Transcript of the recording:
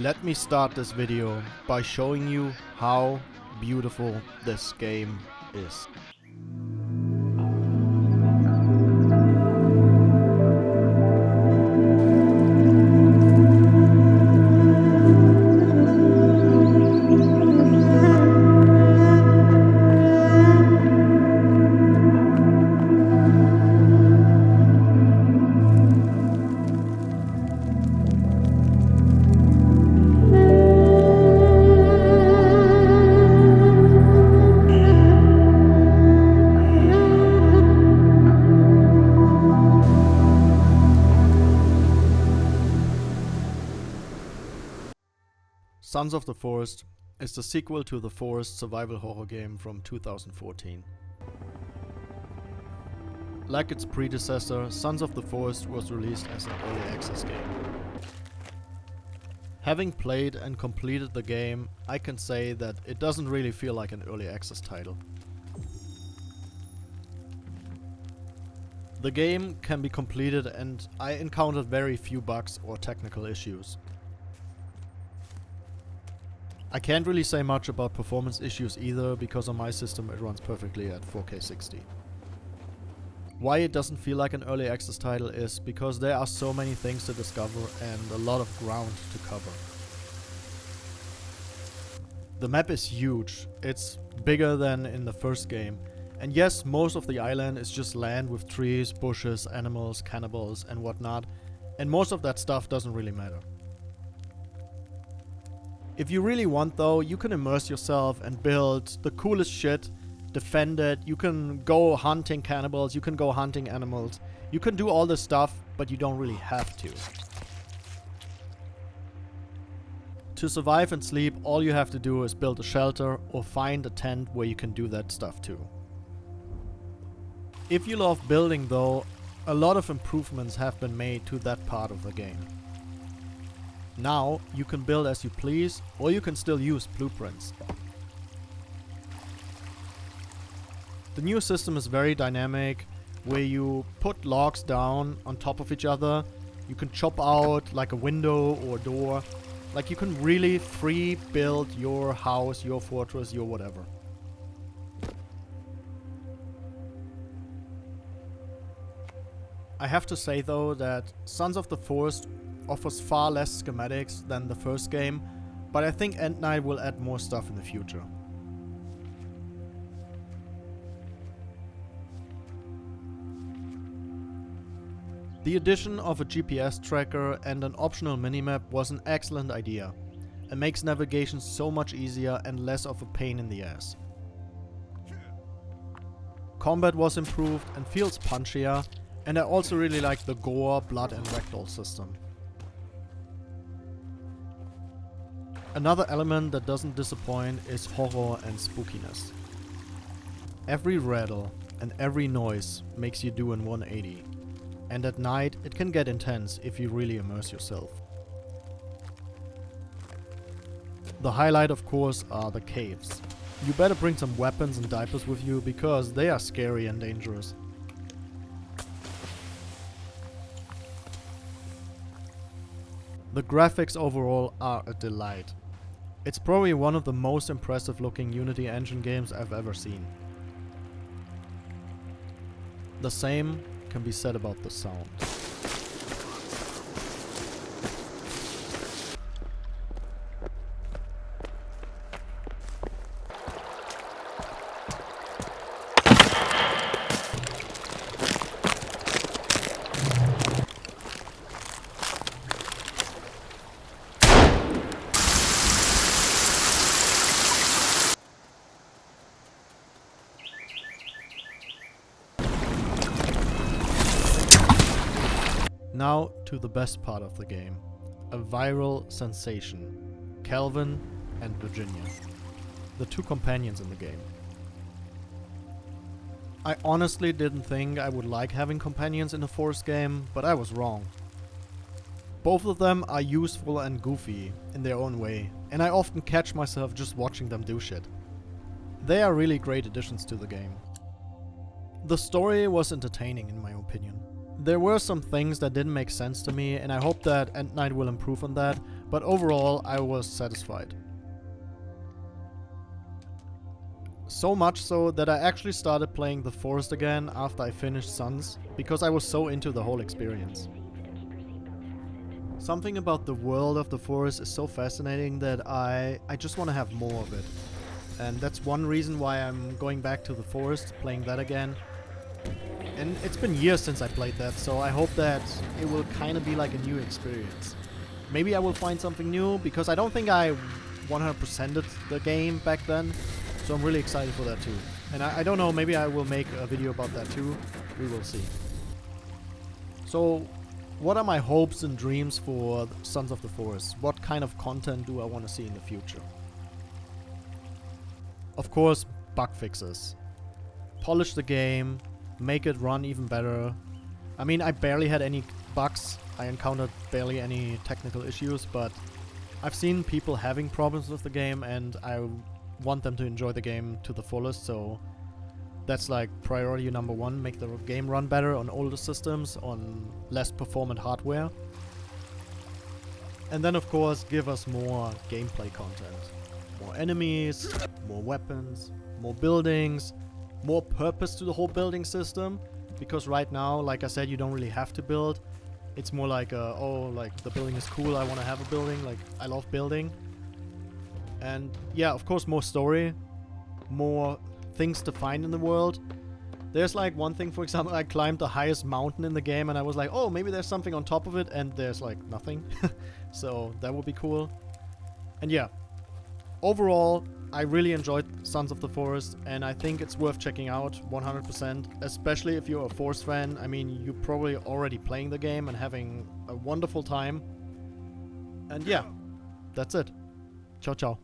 Let me start this video by showing you how beautiful this game is. Sons of the Forest is the sequel to the Forest survival horror game from 2014. Like its predecessor, Sons of the Forest was released as an early access game. Having played and completed the game, I can say that it doesn't really feel like an early access title. The game can be completed and I encountered very few bugs or technical issues. I can't really say much about performance issues either, because on my system it runs perfectly at 4K 60. Why it doesn't feel like an early access title is because there are so many things to discover and a lot of ground to cover. The map is huge, it's bigger than in the first game, and yes, most of the island is just land with trees, bushes, animals, cannibals and whatnot, and most of that stuff doesn't really matter. If you really want though, you can immerse yourself and build the coolest shit, defend it, you can go hunting cannibals, you can go hunting animals, you can do all this stuff, but you don't really have to. To survive and sleep, all you have to do is build a shelter or find a tent where you can do that stuff too. If you love building though, a lot of improvements have been made to that part of the game. Now, you can build as you please, or you can still use blueprints. The new system is very dynamic, where you put logs down on top of each other, you can chop out like a window or door, like you can really free build your house, your fortress, your whatever. I have to say though that Sons of the Forest offers far less schematics than the first game, but I think End Night will add more stuff in the future. The addition of a GPS tracker and an optional minimap was an excellent idea, and makes navigation so much easier and less of a pain in the ass. Combat was improved and feels punchier, and I also really like the gore, blood and ragdoll system. Another element that doesn't disappoint is horror and spookiness. Every rattle and every noise makes you do an 180, and at night it can get intense if you really immerse yourself. The highlight of course are the caves. You better bring some weapons and diapers with you because they are scary and dangerous. The graphics overall are a delight. It's probably one of the most impressive looking Unity engine games I've ever seen. The same can be said about the sound. Now to the best part of the game, a viral sensation, Calvin and Virginia, the two companions in the game. I honestly didn't think I would like having companions in a Forest game, but I was wrong. Both of them are useful and goofy in their own way, and I often catch myself just watching them do shit. They are really great additions to the game. The story was entertaining in my opinion. There were some things that didn't make sense to me, and I hope that End Night will improve on that, but overall I was satisfied. So much so that I actually started playing The Forest again after I finished Suns, because I was so into the whole experience. Something about the world of The Forest is so fascinating that I just want to have more of it. And that's one reason why I'm going back to The Forest, playing that again. And it's been years since I played that, so I hope that it will kind of be like a new experience. Maybe I will find something new, because I don't think I 100%ed the game back then. So I'm really excited for that too. And I don't know, maybe I will make a video about that too. We will see. So, what are my hopes and dreams for Sons of the Forest? What kind of content do I want to see in the future? Of course, bug fixes. Polish the game, make it run even better. I mean, I barely had any bugs. I encountered barely any technical issues, but I've seen people having problems with the game, and I want them to enjoy the game to the fullest, so that's like priority number one. Make the game run better on older systems, on less performant hardware. And then of course give us more gameplay content. More enemies, more weapons, more buildings, more purpose to the whole building system. Because right now, like I said, you don't really have to build. It's more like, oh, like the building is cool, I want to have a building, like I love building. And yeah, of course more story, more things to find in the world. There's like one thing, for example, I climbed the highest mountain in the game and I was like, oh, maybe there's something on top of it, and there's like nothing. So that would be cool. And yeah, overall, I really enjoyed Sons of the Forest, and I think it's worth checking out 100%, especially if you're a Forest fan. I mean, you're probably already playing the game and having a wonderful time. And yeah, that's it. Ciao, ciao.